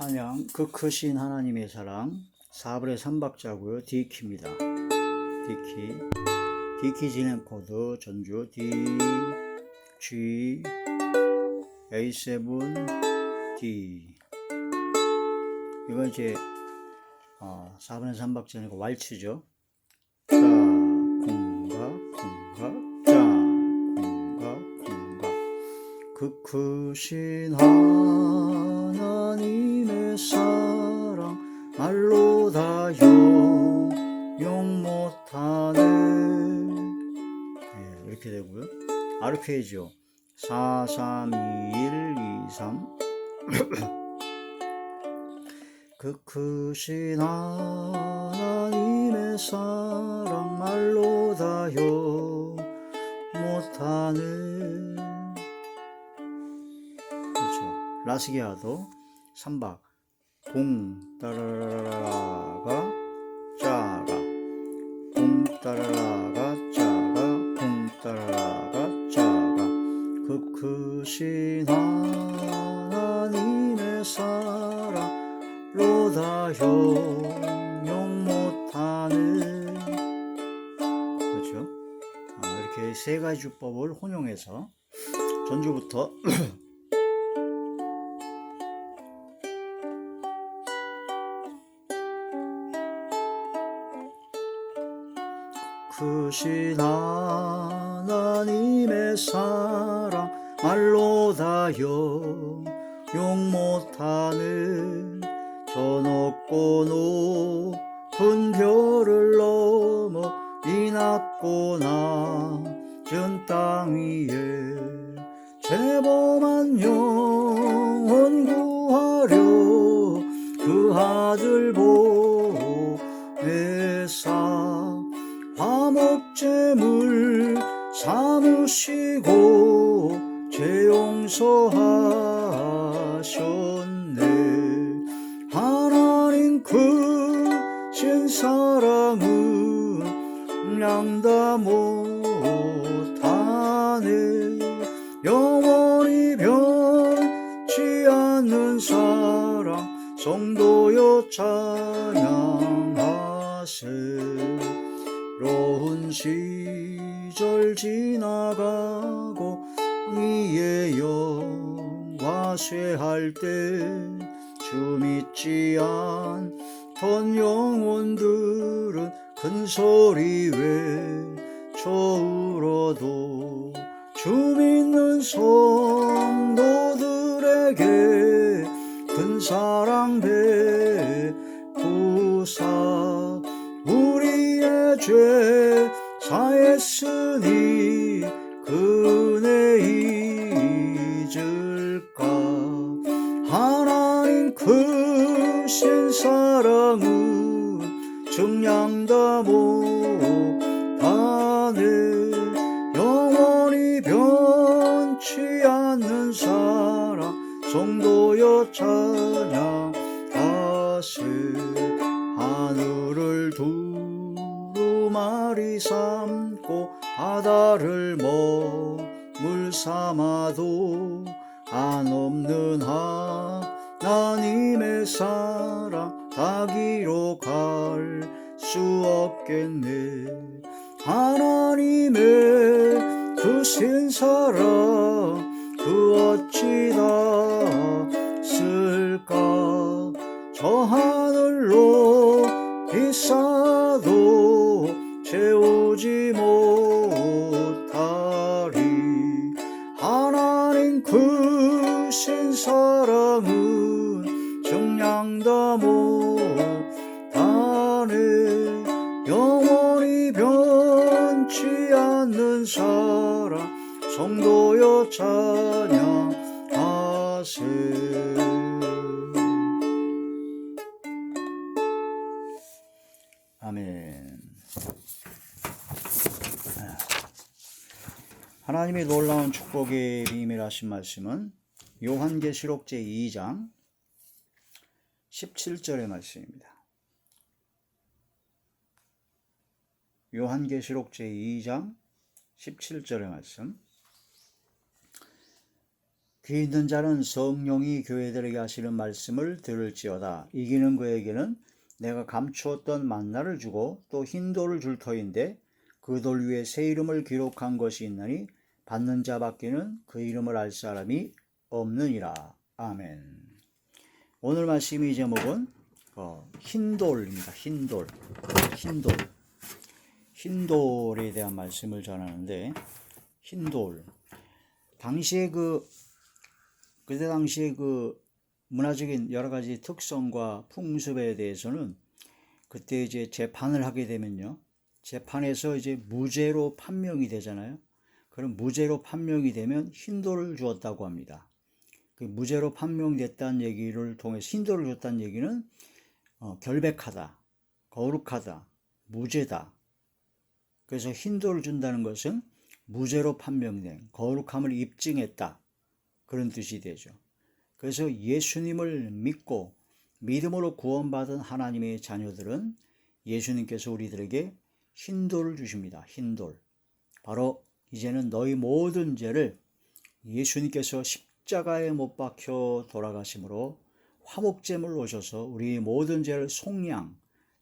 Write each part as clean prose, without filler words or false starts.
찬양 그 크신 하나님의 사랑 4분의 3박자고요. D키입니다. D키 D키 진행 코드 전주 D, G, A7, D. 이건 이제 4분의 3박자니까 왈츠죠. 짜, 콩가, 콩가, 짜, 콩가, 콩가. 그 크신 하나님의 사랑 말로 다 용용 못하네. 네, 이렇게 되고요. 아르페지오 4, 3, 2, 1, 2, 3. 그 크신 하나님의 사랑 말로 다 못하네. 그렇죠. 라스기아도 3박 봉 따라라라가 짜가 봉 따라라가 짜가 봉 따라라가 짜가 그 크신 하나님의 사랑 로다 용용 못하는. 그렇죠. 이렇게 세 가지 주법을 혼용해서 전주부터 크신 하나님의 사랑 말로 다 용용 못하는. 저 높고 높은 별을 넘어 이 낮고 낮은 땅 위에 죄범한 영혼 구하려 그 아들 보내사 화목제물 삼으시고 죄 용서하셨네. 하나님 크신 사랑은 양다 못하네. 영원히 변치 않는 사랑 성도여 찬양하세. 새로운 시절 지나가고 위의 영화 쇠할 때 주 믿지 않던 영혼들은 큰 소리 외쳐 울어도 주 믿는 성도들에게 큰 사랑 베푸사 우리의 죄 사했으니 그 은혜 잊을까. 하나님 크신 사랑은 증량다 못하네. 영원히 변치 않는 사랑 성도여 찬양하세. 하늘을 두루마리 삼고 바다를 먹물 삼아도 한없는 하나님의 사랑 다 기록할 수 없겠네. 하나님의 크신 사랑 그 어찌 다 쓸까. 저 하늘로 비싸도 채우지 못하리. 하나님 크신 사랑은 증량다 못하네. 영원히 변치 않는 사랑 성도여 찬양하세. 아멘. 하나님의 놀라운 축복의 비밀하신 말씀은 요한계시록 제2장 17절의 말씀입니다. 요한계시록 제2장 17절의 말씀. 귀 있는 자는 성령이 교회들에게 하시는 말씀을 들을지어다. 이기는 그에게는 내가 감추었던 만나를 주고 또 흰 돌을 줄 터인데 그 돌 위에 새 이름을 기록한 것이 있나니 받는 자밖에는 그 이름을 알 사람이 없느니라. 아멘. 오늘 말씀의 제목은 흰돌입니다. 흰돌. 흰돌에 대한 말씀을 전하는데, 흰돌. 그때 당시에 문화적인 여러 가지 특성과 풍습에 대해서는 그때 이제 재판을 하게 되면요. 재판에서 이제 무죄로 판명이 되잖아요. 그럼 무죄로 판명이 되면 흰돌을 주었다고 합니다. 그 무죄로 판명됐다는 얘기를 통해서 흰돌을 줬다는 얘기는 결백하다, 거룩하다, 무죄다. 그래서 흰돌을 준다는 것은 무죄로 판명된 거룩함을 입증했다. 그런 뜻이 되죠. 그래서 예수님을 믿고 믿음으로 구원받은 하나님의 자녀들은 예수님께서 우리들에게 흰돌을 주십니다. 흰돌. 바로 이제는 너희 모든 죄를 예수님께서 십자가에 못 박혀 돌아가심으로 화목제물로 오셔서 우리 모든 죄를 속량,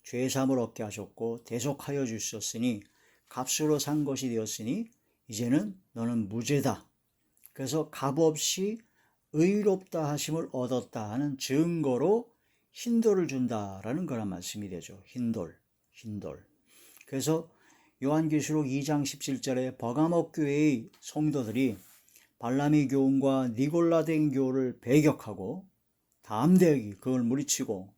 죄사함을 얻게 하셨고 대속하여 주셨으니 값으로 산 것이 되었으니 이제는 너는 무죄다. 그래서 값없이 의롭다 하심을 얻었다 하는 증거로 흰돌을 준다라는 거란 말씀이 되죠. 흰돌. 그래서 요한계시록 2장 17절에 버가모 교회의 성도들이 발람의 교훈과 니골라된 교를 배격하고 담대하게 그걸 물리치고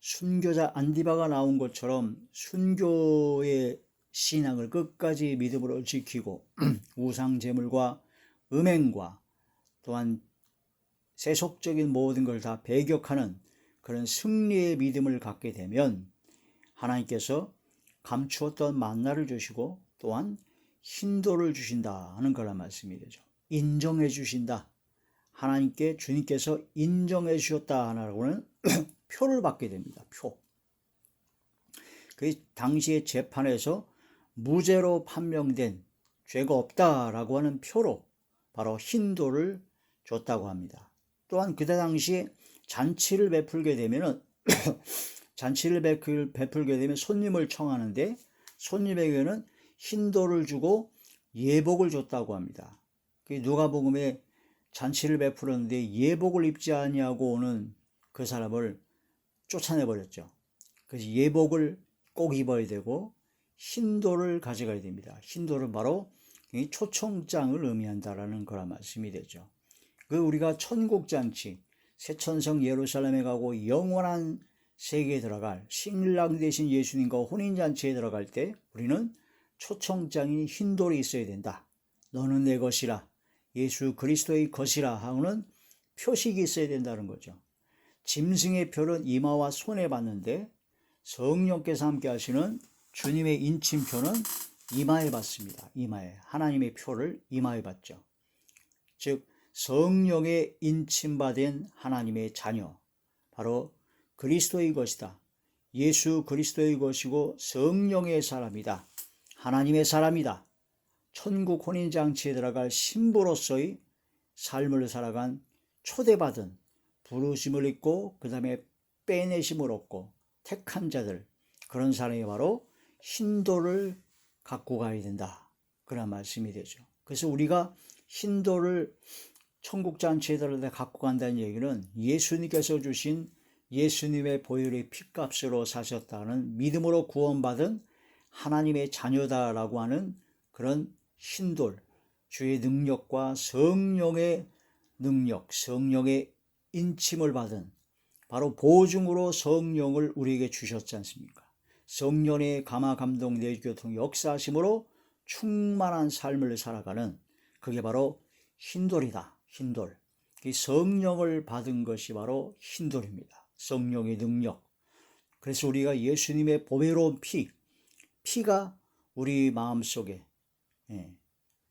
순교자 안디바가 나온 것처럼 순교의 신앙을 끝까지 믿음으로 지키고 우상 제물과 음행과 또한 세속적인 모든 걸 다 배격하는 그런 승리의 믿음을 갖게 되면 하나님께서 감추었던 만나를 주시고 또한 흰돌을 주신다 하는 거란 말씀이 되죠. 인정해 주신다. 하나님께 주님께서 인정해 주셨다 하나라고는 표를 받게 됩니다. 표. 그 당시의 재판에서 무죄로 판명된 죄가 없다라고 하는 표로 바로 흰돌을 줬다고 합니다. 또한 그때 당시에 잔치를 베풀게 되면은 손님을 청하는데 손님에게는 흰돌을 주고 예복을 줬다고 합니다. 누가복음에 잔치를 베풀었는데 예복을 입지 아니하고 오는 그 사람을 쫓아내버렸죠. 그래서 예복을 꼭 입어야 되고 흰돌을 가져가야 됩니다. 흰돌은 바로 초청장을 의미한다라는 거란 말씀이 되죠. 우리가 천국잔치, 새천성 예루살렘에 가고 영원한 세계에 들어갈 신랑 되신 예수님과 혼인잔치에 들어갈 때 우리는 초청장인 흰돌이 있어야 된다. 너는 내 것이라, 예수 그리스도의 것이라 하는 표식이 있어야 된다는 거죠. 짐승의 표는 이마와 손에 받는데 성령께서 함께 하시는 주님의 인침표는 이마에 받습니다. 이마에. 하나님의 표를 이마에 받죠. 즉 성령의 인침받은 하나님의 자녀, 바로 그리스도의 것이다. 예수 그리스도의 것이고 성령의 사람이다. 하나님의 사람이다. 천국 혼인잔치에 들어갈 신부로서의 삶을 살아간 초대받은 부르심을 입고 그 다음에 빼내심을 얻고 택한 자들, 그런 사람이 바로 흰돌을 갖고 가야 된다. 그런 말씀이 되죠. 그래서 우리가 흰돌을 천국잔치에 들어갈 때 갖고 간다는 얘기는 예수님께서 주신 예수님의 보혈의 피값으로 사셨다는 믿음으로 구원받은 하나님의 자녀다라고 하는 그런 흰돌, 주의 능력과 성령의 능력, 성령의 인침을 받은 바로 보증으로 성령을 우리에게 주셨지 않습니까? 성령의 감화 감동 내교통 역사하심으로 충만한 삶을 살아가는 그게 바로 흰돌이다. 흰돌. 이 성령을 받은 것이 바로 흰돌입니다. 성령의 능력. 그래서 우리가 예수님의 보배로운 피가 우리 마음속에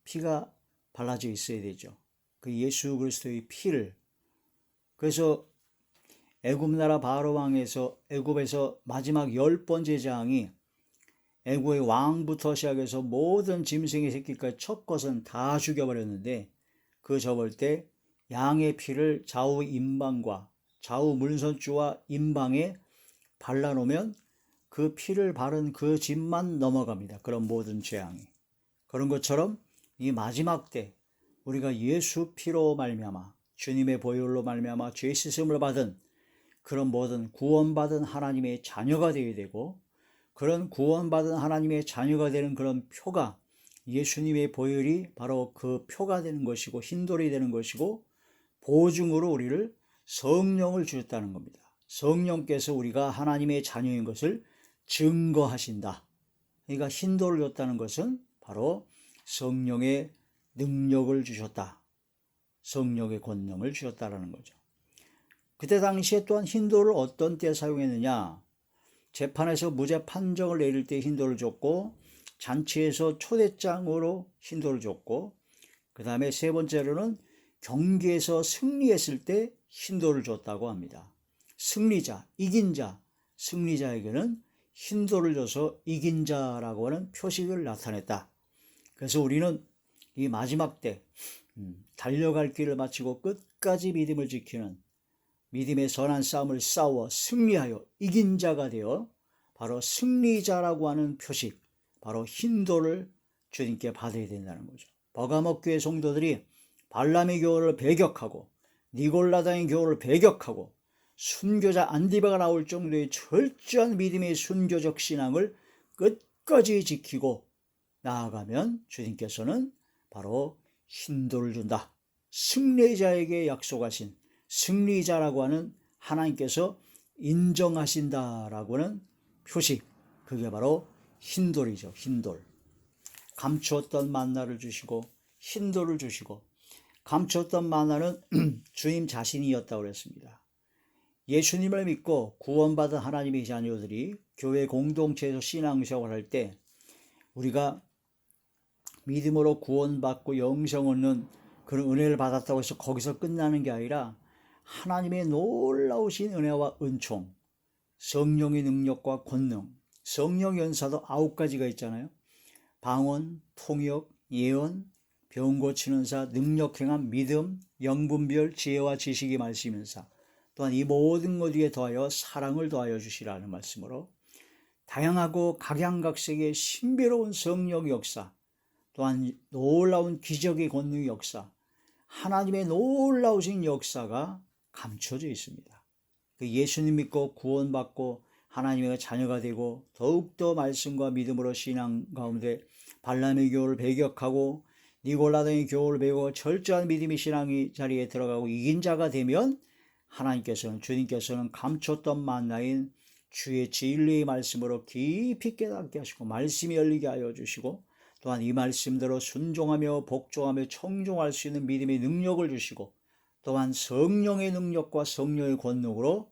피가 발라져 있어야 되죠. 그 예수 그리스도의 피를. 그래서 애굽 나라 바로 왕에서 애굽에서 마지막 10번째 장이 애굽의 왕부터 시작해서 모든 짐승의 새끼까지 첫 것은 다 죽여버렸는데 그 접을 때 양의 피를 좌우 임방과 좌우 문선주와 임방에 발라놓으면 그 피를 바른 그 집만 넘어갑니다. 그런 모든 재앙이. 그런 것처럼 이 마지막 때 우리가 예수 피로 말미암아 주님의 보혈로 말미암아 죄 씻음을 받은 그런 모든 구원받은 하나님의 자녀가 되어야 되고, 그런 구원받은 하나님의 자녀가 되는 그런 표가 예수님의 보혈이 바로 그 표가 되는 것이고 흰돌이 되는 것이고, 보증으로 우리를 성령을 주셨다는 겁니다. 성령께서 우리가 하나님의 자녀인 것을 증거하신다. 그러니까 흰돌을 줬다는 것은 바로 성령의 능력을 주셨다. 성령의 권능을 주셨다라는 거죠. 그때 당시에 또한 흰돌을 어떤 때 사용했느냐? 재판에서 무죄 판정을 내릴 때 흰돌을 줬고, 잔치에서 초대장으로 흰돌을 줬고, 그 다음에 세 번째로는 경기에서 승리했을 때 흰돌을 줬다고 합니다. 승리자, 이긴 자, 승리자에게는 흰돌을 줘서 이긴 자라고 하는 표식을 나타냈다. 그래서 우리는 이 마지막 때 달려갈 길을 마치고 끝까지 믿음을 지키는 믿음의 선한 싸움을 싸워 승리하여 이긴 자가 되어 바로 승리자라고 하는 표식, 바로 흰돌을 주님께 받아야 된다는 거죠. 버가모 교회 성도들이 발람의 교훈을 배격하고 니골라당의 교훈을 배격하고 순교자 안디바가 나올 정도의 철저한 믿음의 순교적 신앙을 끝까지 지키고 나아가면 주님께서는 바로 흰돌을 준다. 승리자에게 약속하신 승리자라고 하는 하나님께서 인정하신다라고 하는 표식, 그게 바로 흰돌이죠. 흰돌. 감추었던 만나를 주시고 흰돌을 주시고, 감추었던 만나는 주님 자신이었다고 그랬습니다. 예수님을 믿고 구원받은 하나님의 자녀들이 교회 공동체에서 신앙생활을 할 때 우리가 믿음으로 구원받고 영생 얻는 그런 은혜를 받았다고 해서 거기서 끝나는 게 아니라 하나님의 놀라우신 은혜와 은총, 성령의 능력과 권능, 성령 연사도 9가지가 있잖아요. 방언, 통역, 예언, 병 고치는 사, 능력 행함, 믿음, 영분별, 지혜와 지식이 말씀인사, 또한 이 모든 것 위에 더하여 사랑을 더하여 주시라는 말씀으로 다양하고 각양각색의 신비로운 성령 역사, 또한 놀라운 기적의 권능의 역사, 하나님의 놀라우신 역사가 감춰져 있습니다. 예수님 믿고 구원받고 하나님의 자녀가 되고 더욱더 말씀과 믿음으로 신앙 가운데 발람의 교훈을 배격하고 니골라당의 교훈을 배우고 철저한 믿음의 신앙의 자리에 들어가고 이긴 자가 되면 하나님께서는, 주님께서는 감췄던 만나인 주의 진리의 말씀으로 깊이 깨닫게 하시고 말씀이 열리게 하여 주시고, 또한 이 말씀대로 순종하며 복종하며 청종할 수 있는 믿음의 능력을 주시고, 또한 성령의 능력과 성령의 권능으로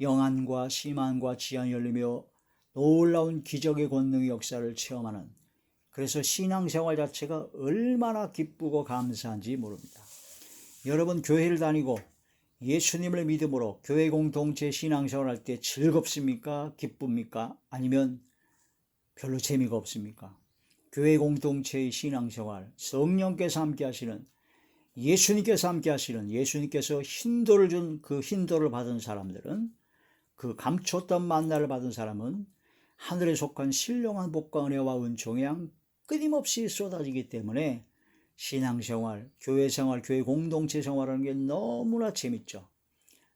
영안과 심안과 지안이 열리며 놀라운 기적의 권능의 역사를 체험하는, 그래서 신앙생활 자체가 얼마나 기쁘고 감사한지 모릅니다. 여러분, 교회를 다니고 예수님을 믿음으로 교회 공동체 신앙생활 할 때 즐겁습니까? 기쁩니까? 아니면 별로 재미가 없습니까? 교회 공동체의 신앙생활, 성령께서 함께 하시는, 예수님께서 함께 하시는, 예수님께서 흰돌을 준 그 흰돌을 받은 사람들은, 그 감췄던 만나를 받은 사람은 하늘에 속한 신령한 복과 은혜와 은총이 끊임없이 쏟아지기 때문에 신앙생활, 교회생활, 교회 공동체 생활하는 게 너무나 재밌죠.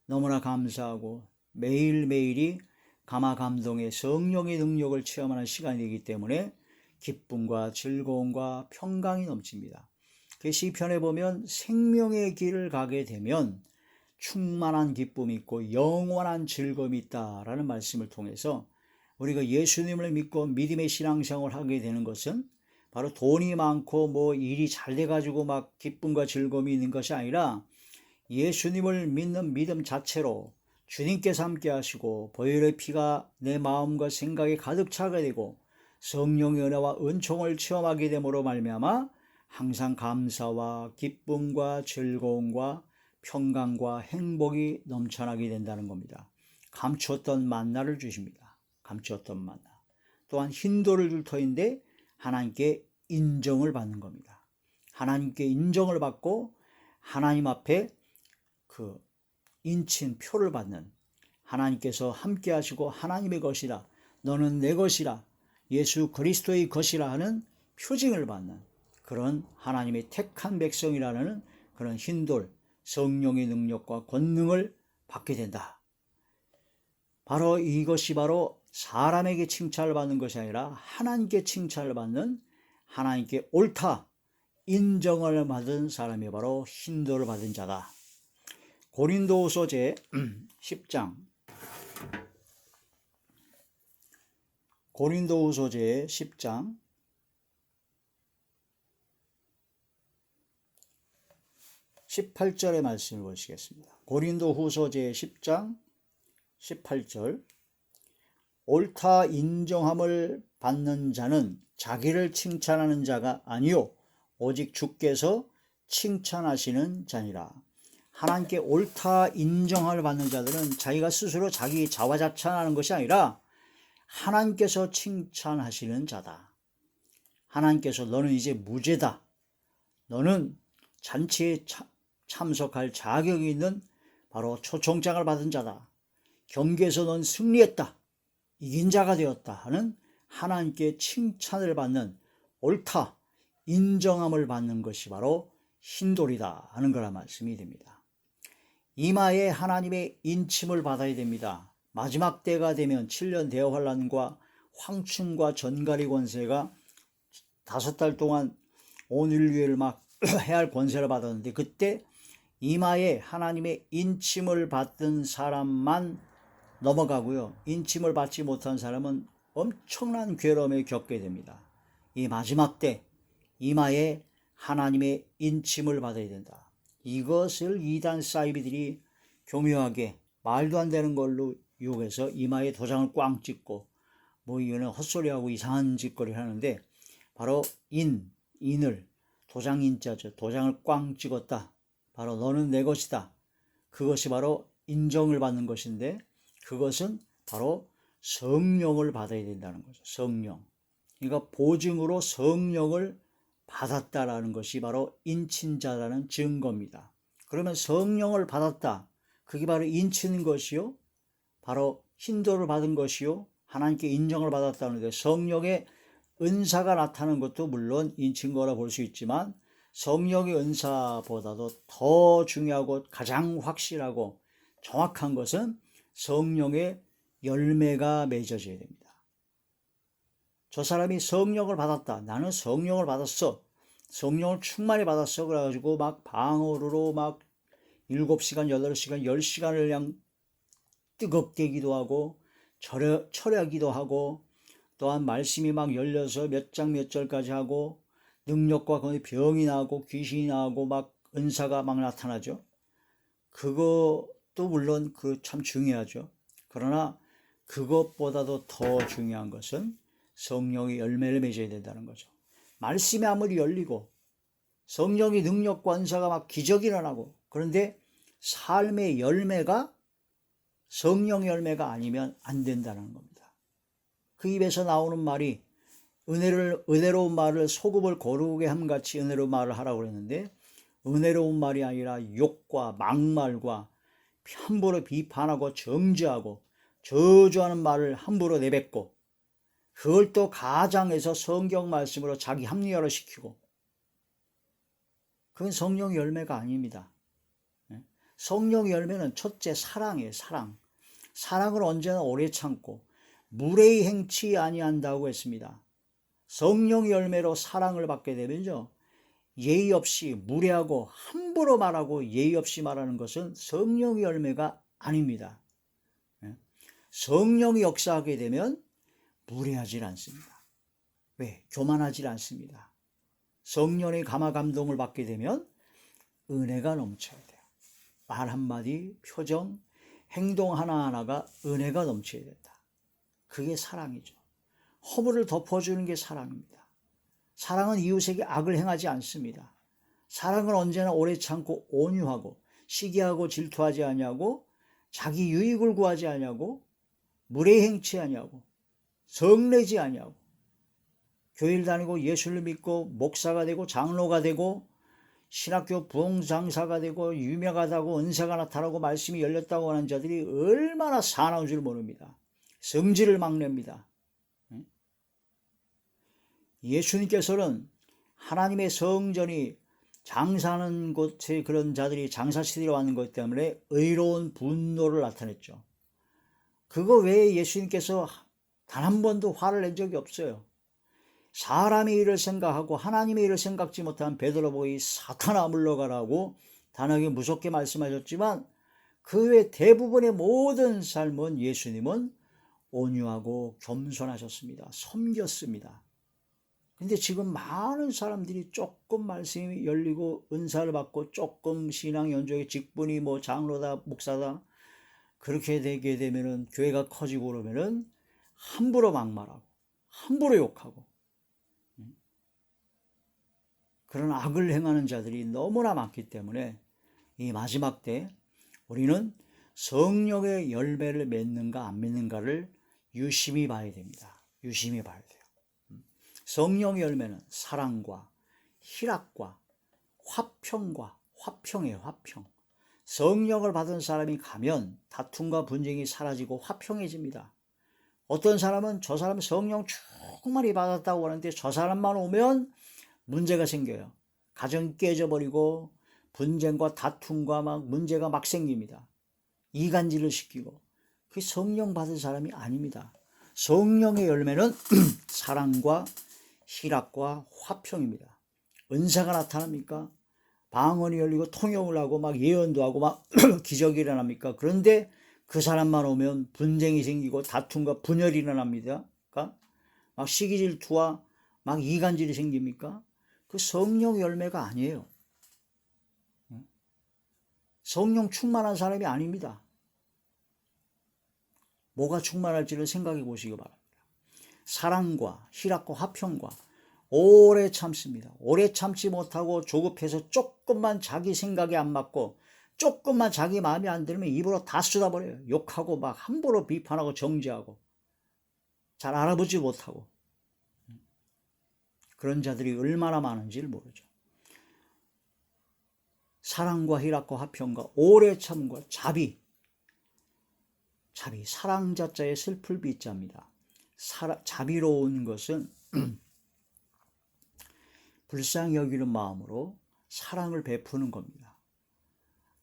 너무나 감사하고 매일매일이 감화감동의 성령의 능력을 체험하는 시간이 되기 때문에 기쁨과 즐거움과 평강이 넘칩니다. 그 시편에 보면 생명의 길을 가게 되면 충만한 기쁨이 있고 영원한 즐거움이 있다라는 말씀을 통해서 우리가 예수님을 믿고 믿음의 신앙생활을 하게 되는 것은 바로 돈이 많고 뭐 일이 잘 돼가지고 막 기쁨과 즐거움이 있는 것이 아니라 예수님을 믿는 믿음 자체로 주님께서 함께 하시고 보혈의 피가 내 마음과 생각에 가득 차게 되고 성령의 은혜와 은총을 체험하게 됨으로 말미암아 항상 감사와 기쁨과 즐거움과 평강과 행복이 넘쳐나게 된다는 겁니다. 감추었던 만나를 주십니다. 감추었던 만나. 또한 흰돌을 줄 터인데 하나님께 인정을 받는 겁니다. 하나님께 인정을 받고 하나님 앞에 그 인친표를 받는, 하나님께서 함께 하시고 하나님의 것이라, 너는 내 것이라, 예수 그리스도의 것이라 하는 표징을 받는 그런 하나님의 택한 백성이라는 그런 흰돌, 성령의 능력과 권능을 받게 된다. 바로 이것이 바로 사람에게 칭찬을 받는 것이 아니라 하나님께 칭찬을 받는, 하나님께 옳다 인정을 받은 사람이 바로 흰돌을 받은 자다. 고린도후서 제 10장, 고린도후서 제 10장 18절의 말씀을 보시겠습니다. 고린도후서 제 10장 18절, 옳다 인정함을 받는 자는 자기를 칭찬하는 자가 아니요 오직 주께서 칭찬하시는 자니라. 하나님께 옳다 인정함을 받는 자들은 자기가 스스로 자기 자화자찬하는 것이 아니라 하나님께서 칭찬하시는 자다. 하나님께서 너는 이제 무죄다, 너는 잔치에 참석할 자격이 있는 바로 초청장을 받은 자다, 경계에서 넌 승리했다, 이긴 자가 되었다 하는 하나님께 칭찬을 받는, 옳다 인정함을 받는 것이 바로 흰돌이다 하는 거란 말씀이 됩니다. 이마에 하나님의 인침을 받아야 됩니다. 마지막 때가 되면 7년 대환란과 황충과 전갈이 권세가 5달 동안 온 인류를 막 해야 할 권세를 받았는데, 그때 이마에 하나님의 인침을 받은 사람만 넘어가고요, 인침을 받지 못한 사람은 엄청난 괴로움을 겪게 됩니다. 이 마지막 때 이마에 하나님의 인침을 받아야 된다. 이것을 이단 사이비들이 교묘하게 말도 안 되는 걸로 유혹해서 이마에 도장을 꽝 찍고, 뭐 이거는 헛소리하고 이상한 짓거리를 하는데, 바로 인을, 도장 인자죠. 도장을 꽝 찍었다, 바로 너는 내 것이다, 그것이 바로 인정을 받는 것인데, 그것은 바로 성령을 받아야 된다는 거죠. 성령. 그러니까 보증으로 성령을 받았다라는 것이 바로 인친자라는 증거입니다. 그러면 성령을 받았다, 그게 바로 인치는 것이요, 바로 흰돌을 받은 것이요, 하나님께 인정을 받았다는데, 성령의 은사가 나타나는 것도 물론 인친 거라 볼 수 있지만, 성령의 은사보다도 더 중요하고 가장 확실하고 정확한 것은 성령의 열매가 맺어져야 됩니다. 저 사람이 성령을 받았다, 나는 성령을 받았어, 성령을 충만히 받았어, 그래가지고 막 방언으로 막 7시간, 8시간, 10시간을 그냥 뜨겁게 기도하고 철야기도 하고, 또한 말씀이 막 열려서 몇 장 몇 절까지 하고, 능력과 거기 병이 나고 귀신이 나고 막 은사가 막 나타나죠. 그것도 물론 그 참 중요하죠. 그러나 그것보다도 더 중요한 것은 성령의 열매를 맺어야 된다는 거죠. 말씀이 아무리 열리고 성령의 능력과 은사가 막 기적이 일어나고, 그런데 삶의 열매가 성령의 열매가 아니면 안 된다는 겁니다. 그 입에서 나오는 말이 은혜로운 말을 소금을 고르게 함같이 은혜로운 말을 하라고 그랬는데, 은혜로운 말이 아니라 욕과 막말과 함부로 비판하고 정죄하고 저주하는 말을 함부로 내뱉고, 그걸 또 가장해서 성경 말씀으로 자기 합리화를 시키고, 그건 성령의 열매가 아닙니다. 성령의 열매는 첫째 사랑이에요. 사랑을 언제나 오래 참고 무례히 행치 아니한다고 했습니다. 성령의 열매로 사랑을 받게 되면요, 예의 없이 무례하고 함부로 말하고 예의 없이 말하는 것은 성령의 열매가 아닙니다. 성령이 역사하게 되면 무례하지 않습니다. 왜? 교만하지 않습니다. 성령의 감화 감동을 받게 되면 은혜가 넘쳐야 돼요. 말 한마디, 표정, 행동 하나하나가 은혜가 넘쳐야 된다. 그게 사랑이죠. 허물을 덮어주는 게 사랑입니다. 사랑은 이웃에게 악을 행하지 않습니다. 사랑은 언제나 오래 참고 온유하고 시기하고 질투하지 아니하고 자기 유익을 구하지 아니하고 무례 행치 아니하고 성내지 아니하고, 교회를 다니고 예수를 믿고 목사가 되고 장로가 되고 신학교 부흥장사가 되고 유명하다고 은사가 나타나고 말씀이 열렸다고 하는 자들이 얼마나 사나운 줄 모릅니다. 성질을 막 냅니다. 예수님께서는 하나님의 성전이 장사하는 곳에 그런 자들이 장사시들어 왔는 것 때문에 의로운 분노를 나타냈죠. 그거 외에 예수님께서 단 한 번도 화를 낸 적이 없어요. 사람의 일을 생각하고 하나님의 일을 생각지 못한 베드로 보고 이 사탄아 물러가라고 단호하게 무섭게 말씀하셨지만 그 외 대부분의 모든 삶은 예수님은 온유하고 겸손하셨습니다. 섬겼습니다. 근데 지금 많은 사람들이 조금 말씀이 열리고 은사를 받고 조금 신앙 연적의 직분이 뭐 장로다 목사다 그렇게 되게 되면은 교회가 커지고 그러면은 함부로 막말하고 함부로 욕하고 그런 악을 행하는 자들이 너무나 많기 때문에 이 마지막 때 우리는 성령의 열매를 맺는가 안 맺는가를 유심히 봐야 됩니다. 유심히 봐야 돼요. 성령의 열매는 사랑과 희락과 화평이에요. 화평. 성령을 받은 사람이 가면 다툼과 분쟁이 사라지고 화평해집니다. 어떤 사람은 저 사람 성령 충만히 받았다고 하는데 저 사람만 오면 문제가 생겨요. 가정이 깨져버리고 분쟁과 다툼과 막 문제가 막 생깁니다. 이간질을 시키고 그게 성령 받은 사람이 아닙니다. 성령의 열매는 사랑과 희락과 화평입니다. 은사가 나타납니까? 방언이 열리고 통역을 하고 막 예언도 하고 막 기적이 일어납니까? 그런데 그 사람만 오면 분쟁이 생기고 다툼과 분열이 일어납니다. 막 시기 질투와 막 이간질이 생깁니까? 그 성령 열매가 아니에요. 성령 충만한 사람이 아닙니다. 뭐가 충만할지를 생각해 보시기 바랍니다. 사랑과 희락과 화평과 오래 참습니다. 오래 참지 못하고 조급해서 조금만 자기 생각에 안 맞고 조금만 자기 마음에 안 들면 입으로 다 쏟아버려요. 욕하고 막 함부로 비판하고 정죄하고 잘 알아보지 못하고 그런 자들이 얼마나 많은지를 모르죠. 사랑과 희락과 화평과 오래 참과 자비 사랑자자의 슬플 비자입니다. 자비로운 것은 불쌍히 여기는 마음으로 사랑을 베푸는 겁니다.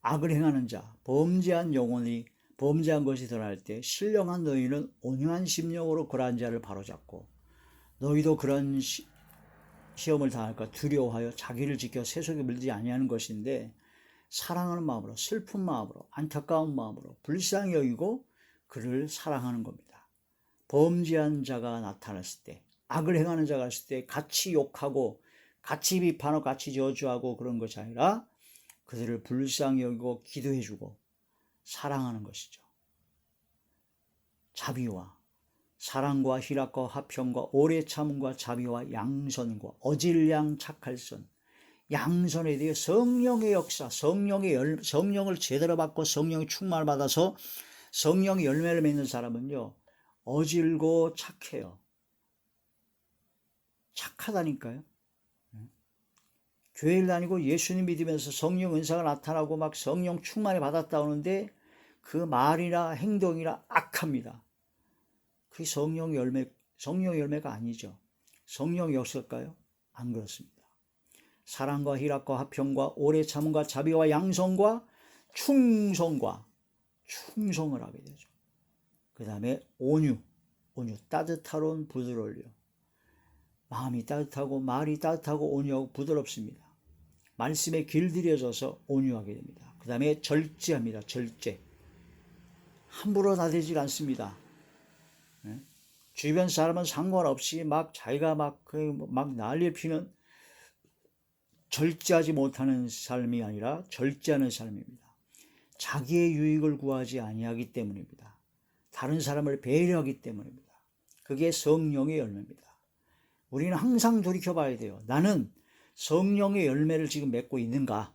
악을 행하는 자, 범죄한 것이 드러날 때 신령한 너희는 온유한 심령으로 그러한 자를 바로잡고 너희도 그런 시험을 당할까 두려워하여 자기를 지켜 세속에 물들지 아니하는 것인데 사랑하는 마음으로 슬픈 마음으로 안타까운 마음으로 불쌍히 여기고 그를 사랑하는 겁니다. 범죄한 자가 나타났을 때 악을 행하는 자가 있을 때 같이 욕하고 같이 비판하고 같이 저주하고 그런 것이 아니라 그들을 불쌍히 여기고 기도해주고 사랑하는 것이죠. 자비와 사랑과 희락과 화평과 오래 참음과 자비와 양선과 어질량 착할 선 양선에 대해 성령의 역사 성령을 제대로 받고 성령의 충만을 받아서 성령의 열매를 맺는 사람은요 어질고 착해요. 착하다니까요. 교회를 다니고 예수님 믿으면서 성령 은사가 나타나고 막 성령 충만을 받았다 오는데 그 말이나 행동이나 악합니다. 그게 성령 열매가 아니죠. 성령의 역사일까요? 안 그렇습니다. 사랑과 희락과 화평과 오래 참음과 자비와 양선과 충성을 하게 되죠. 그 다음에 온유 따뜻하고 부드러워요. 마음이 따뜻하고 말이 따뜻하고 온유하고 부드럽습니다. 말씀에 길들여져서 온유하게 됩니다. 그 다음에 절제합니다. 절제. 함부로 나대질 않습니다. 주변 사람은 상관없이 막 자기가 막 난리를 피는 절제하지 못하는 삶이 아니라 절제하는 삶입니다. 자기의 유익을 구하지 아니하기 때문입니다. 다른 사람을 배려하기 때문입니다. 그게 성령의 열매입니다. 우리는 항상 돌이켜봐야 돼요. 나는 성령의 열매를 지금 맺고 있는가?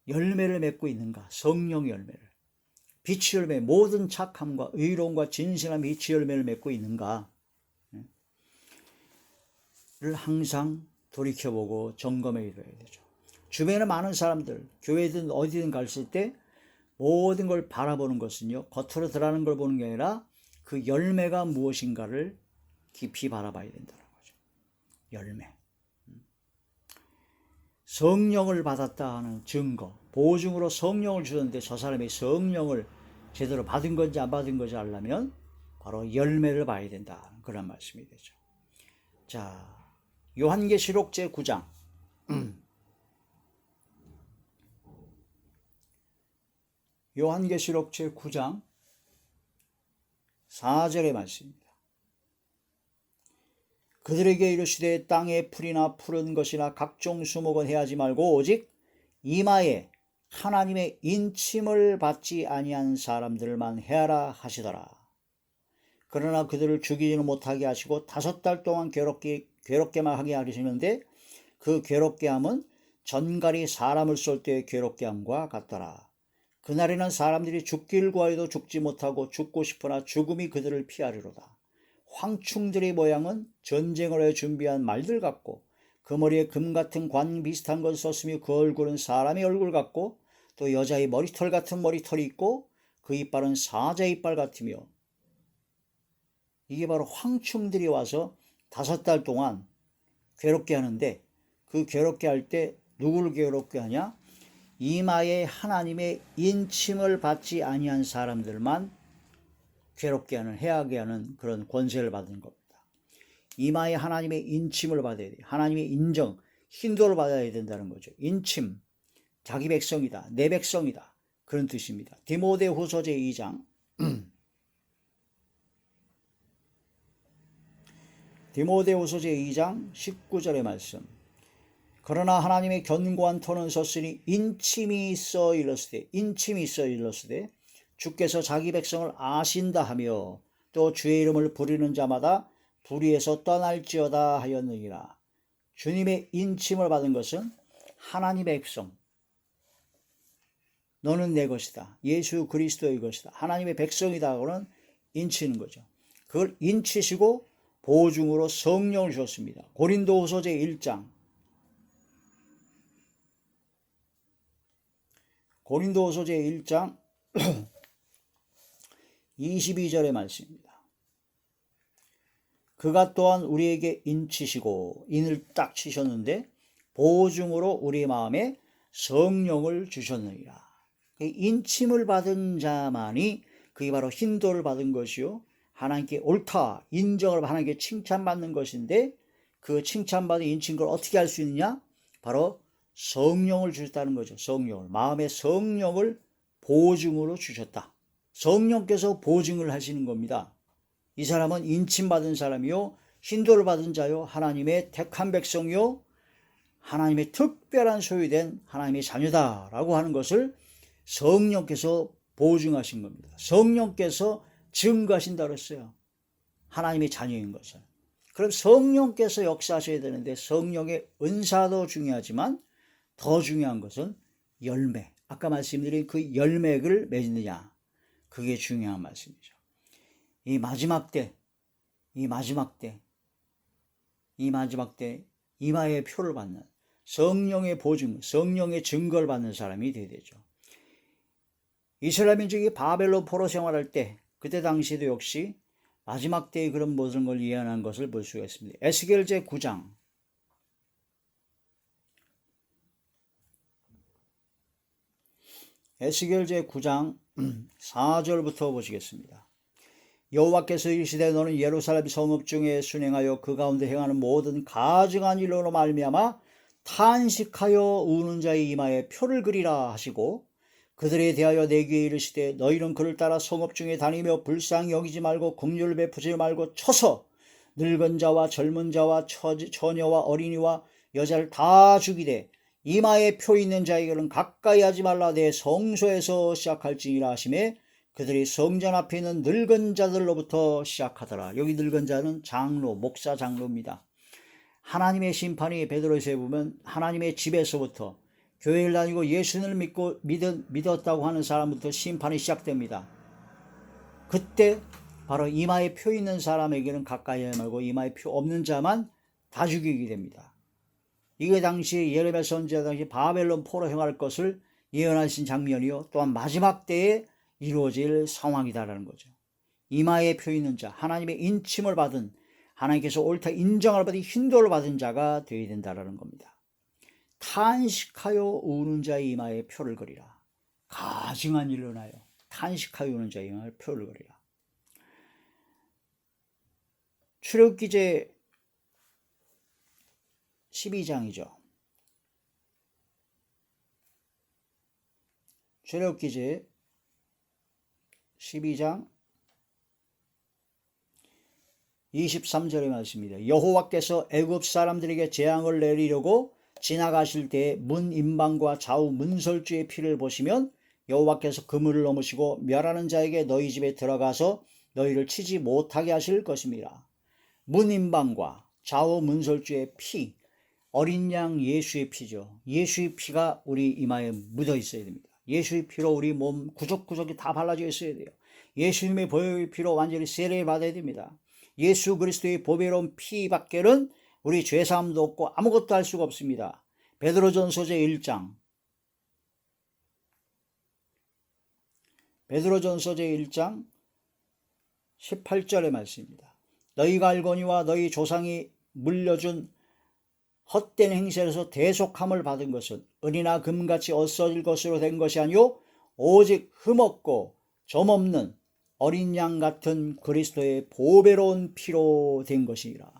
열매를 맺고 있는가? 성령의 열매를. 빛의 열매, 모든 착함과 의로움과 진실함 빛의 열매를 맺고 있는가? 를 항상 돌이켜보고 점검해 줘야 되죠. 주변에 많은 사람들, 교회든 어디든 갔을 때 모든 걸 바라보는 것은요, 겉으로 드러나는 걸 보는 게 아니라 그 열매가 무엇인가를 깊이 바라봐야 된다는 거죠. 열매. 성령을 받았다 하는 증거, 보증으로 성령을 주는데 저 사람이 성령을 제대로 받은 건지 안 받은 건지 알려면 바로 열매를 봐야 된다, 그런 말씀이 되죠. 자, 요한계시록 제9장 요한계시록 제9장 4절의 말씀입니다. 그들에게 이르시되 땅에 풀이나 푸른 것이나 각종 수목은 해하지 말고 오직 이마에 하나님의 인침을 받지 아니한 사람들만 해하라 하시더라. 그러나 그들을 죽이지는 못하게 하시고 5달 동안 괴롭게만 하게 하시는데 그 괴롭게 함은 전갈이 사람을 쏠 때의 괴롭게 함과 같더라. 그날에는 사람들이 죽기를 구하여도 죽지 못하고 죽고 싶으나 죽음이 그들을 피하리로다. 황충들의 모양은 전쟁을 위해 준비한 말들 같고 그 머리에 금 같은 관 비슷한 것을 썼으며 그 얼굴은 사람의 얼굴 같고 또 여자의 머리털 같은 머리털이 있고 그 이빨은 사자의 이빨 같으며, 이게 바로 황충들이 와서 5달 동안 괴롭게 하는데 그 괴롭게 할 때 누구를 괴롭게 하냐? 이마에 하나님의 인침을 받지 아니한 사람들만 괴롭게 하는, 해하게 하는 그런 권세를 받은 겁니다. 이마에 하나님의 인침을 받아야 돼요. 하나님의 인정, 힌도를 받아야 된다는 거죠. 인침, 자기 백성이다, 내 백성이다, 그런 뜻입니다. 디모데후서 제2장 디모데후서 제2장 19절의 말씀. 그러나 하나님의 견고한 터는 섰으니 인침이 있어 일렀으되 주께서 자기 백성을 아신다 하며 또 주의 이름을 부르는 자마다 불의에서 떠날지어다 하였느니라. 주님의 인침을 받은 것은 하나님의 백성, 너는 내 것이다, 예수 그리스도의 것이다, 하나님의 백성이다 하고는 인치는 거죠. 그걸 인치시고 보증으로 성령을 주셨습니다. 고린도후서 제1장 22절의 말씀입니다. 그가 또한 우리에게 인치시고, 인을 딱 치셨는데 보증으로 우리 마음에 성령을 주셨느니라. 인침을 받은 자만이 그게 바로 힌도를 받은 것이요, 하나님께 옳다, 인정을 하나님께 칭찬받는 것인데, 그 칭찬받은 인침을 어떻게 할 수 있느냐? 바로 성령을 주셨다는 거죠. 성령을, 마음의 성령을 보증으로 주셨다. 성령께서 보증을 하시는 겁니다. 이 사람은 인침받은 사람이요, 힌도를 받은 자요, 하나님의 택한 백성이요, 하나님의 특별한 소유된 하나님의 자녀다라고 하는 것을 성령께서 보증하신 겁니다. 성령께서 증거하신다고 했어요. 하나님의 자녀인 것을. 그럼 성령께서 역사하셔야 되는데 성령의 은사도 중요하지만 더 중요한 것은 열매. 아까 말씀드린 그 열매를 맺느냐. 그게 중요한 말씀이죠. 이 마지막 때 이마의 표를 받는, 성령의 보증, 성령의 증거를 받는 사람이 되어야 되죠. 이스라엘 민족이 바벨론 포로 생활할 때, 그때 당시에도 역시 마지막 때의 그런 모든 걸 예언한 것을 볼 수가 있습니다. 에스겔 제9장 에스겔 제9장 4절부터 보시겠습니다. 여호와께서 이르시되 너는 예루살렘 성읍 중에 순행하여 그 가운데 행하는 모든 가증한 일로 말미암아 탄식하여 우는 자의 이마에 표를 그리라 하시고, 그들에 대하여 내 귀에 이르시되 너희는 그를 따라 성읍 중에 다니며 불쌍히 여기지 말고 긍휼을 베푸지 말고 쳐서 늙은 자와 젊은 자와 처녀와 어린이와 여자를 다 죽이되 이마에 표 있는 자에게는 가까이 하지 말라. 내 성소에서 시작할지니라 하시매 그들이 성전 앞에 있는 늙은 자들로부터 시작하더라. 여기 늙은 자는 장로, 목사 장로입니다. 하나님의 심판이 베드로서에 보면 하나님의 집에서부터, 교회를 다니고 예수를 믿었다고 하는 사람부터 심판이 시작됩니다. 그때 바로 이마에 표 있는 사람에게는 가까이 하지 말고 이마에 표 없는 자만 다 죽이게 됩니다. 이게 당시 예레미야 선지자 당시 바벨론 포로 행할 것을 예언하신 장면이요, 또한 마지막 때에 이루어질 상황이다라는 거죠. 이마에 표 있는 자, 하나님의 인침을 받은, 하나님께서 옳다 인정을 받은 힌도를 받은 자가 되어야 된다라는 겁니다. 탄식하여 우는 자의 이마에 표를 그리라. 가증한 일을 하여 탄식하여 우는 자의 이마에 표를 그리라. 출애굽기제 12장이죠. 출애굽기제 12장 23절의 말씀입니다. 여호와께서 애굽 사람들에게 재앙을 내리려고 지나가실 때에 문 임방과 좌우 문설주의 피를 보시면 여호와께서 그물을 넘으시고 멸하는 자에게 너희 집에 들어가서 너희를 치지 못하게 하실 것입니다. 문 임방과 좌우 문설주의 피, 어린 양 예수의 피죠. 예수의 피가 우리 이마에 묻어 있어야 됩니다. 예수의 피로 우리 몸 구석구석이 다 발라져 있어야 돼요. 예수님의 보혈의 피로 완전히 세례를 받아야 됩니다. 예수 그리스도의 보배로운 피밖에는 우리 죄사함도 없고 아무것도 할 수가 없습니다. 베드로전서 제 1장 18절의 말씀입니다. 너희가 알거니와 너희 조상이 물려준 헛된 행실에서 대속함을 받은 것은 은이나 금같이 없어질 것으로 된 것이 아니요 오직 흠없고 점없는 어린 양 같은 그리스도의 보배로운 피로 된 것이라.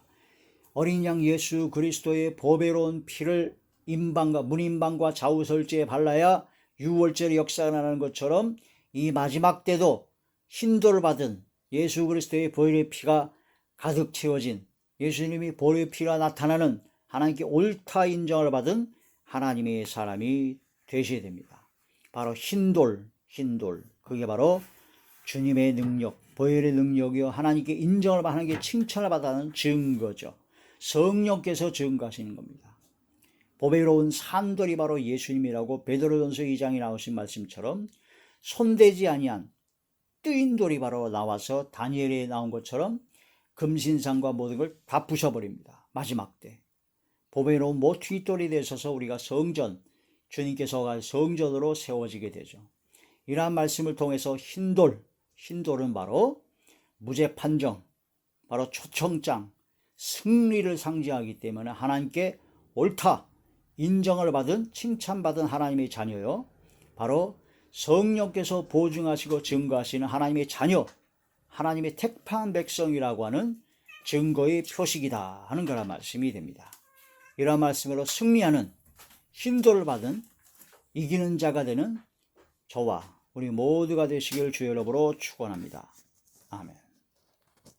어린 양 예수 그리스도의 보배로운 피를 임방과 문임방과 좌우설주에 발라야 유월절의 역사가 나는 것처럼 이 마지막 때도 힌도를 받은 예수 그리스도의 보혈의 피가 가득 채워진, 예수님이 보혈의 피가 나타나는 하나님께 옳다 인정을 받은 하나님의 사람이 되셔야 됩니다. 바로 흰돌, 그게 바로 주님의 능력, 보혈의 능력이요 하나님께 인정을 받는, 하나님께 칭찬을 받는 증거죠. 성령께서 증거하시는 겁니다. 보배로운 산돌이 바로 예수님이라고 베드로전서 2장에 나오신 말씀처럼 손대지 아니한 뜨인 돌이 바로 나와서 다니엘에 나온 것처럼 금신상과 모든 걸 다 부셔버립니다. 마지막 때 보배로운 모퉁이돌이 되셔서 우리가 성전, 주님께서 성전으로 세워지게 되죠. 이러한 말씀을 통해서 흰돌은 바로 무죄 판정, 바로 초청장, 승리를 상징하기 때문에 하나님께 옳다 인정을 받은, 칭찬받은 하나님의 자녀요, 바로 성령께서 보증하시고 증거하시는 하나님의 자녀, 하나님의 택한 백성이라고 하는 증거의 표식이다 하는 거란 말씀이 됩니다. 이러한 말씀으로 승리하는, 흰돌을 받은 이기는 자가 되는 저와 우리 모두가 되시길 주의 이름으로 축원합니다. 아멘.